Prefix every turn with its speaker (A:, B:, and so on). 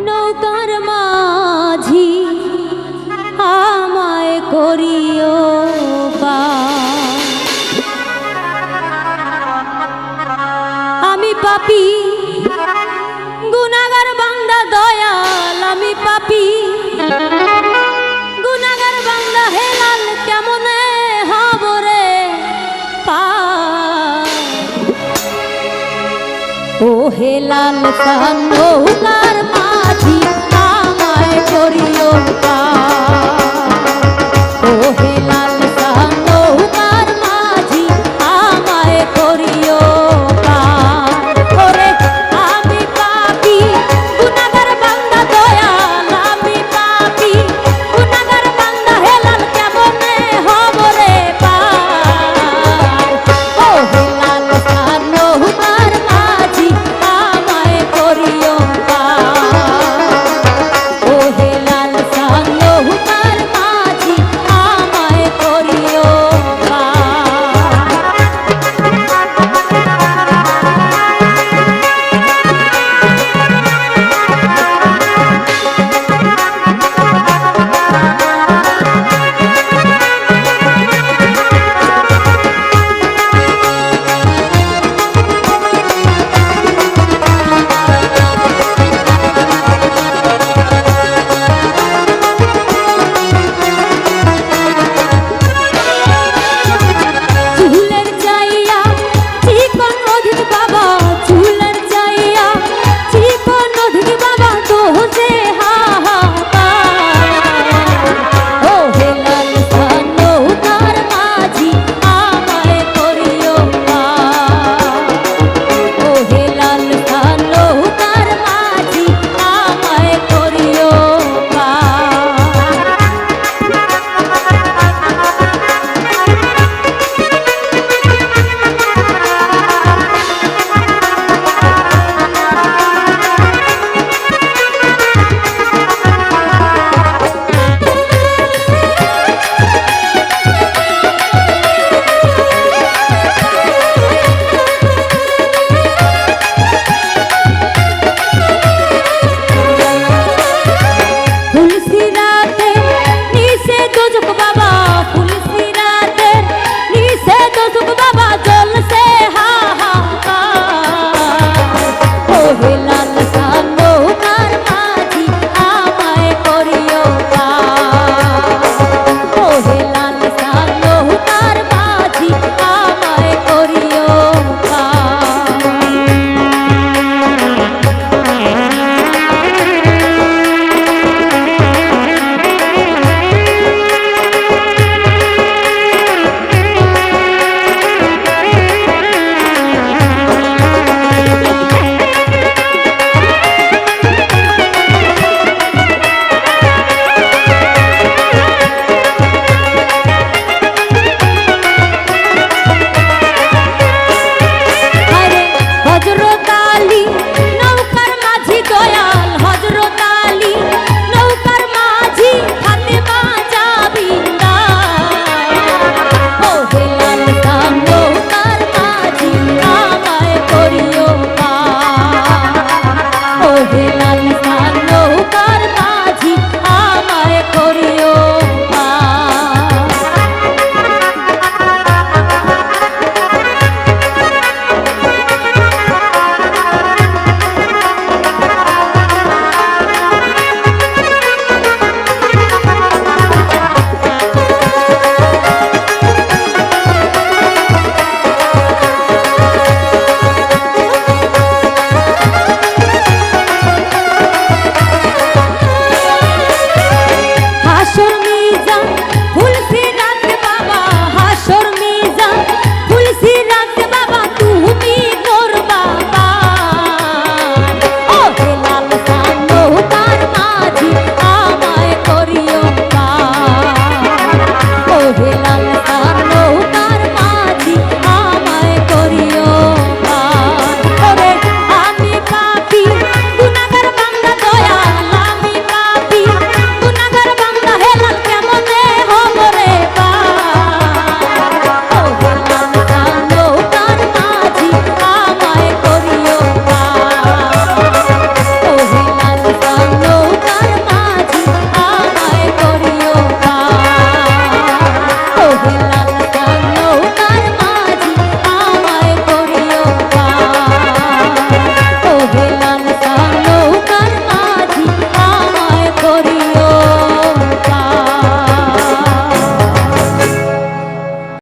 A: নৌকার মাঝি আমায় করিও পার। আমি পাপী গুনাহগার বান্দা দয়াল, আমি পাপী গুনাহগার বান্দা হেলাল কেমনে হব রে পার। ও হেলাল কান নৌকার মাঝি আমায় করিও পার। ও হেলাল কান নৌকার মাঝি আমায় করিও পার। ওরে আমি পাপী গুনাহগার বান্দা দয়াল, আমি পাপী গুনাহগার বান্দা হেলাল কেমনে হব রে পার। ও হেলাল কান নৌকার মাঝি আমায় করিও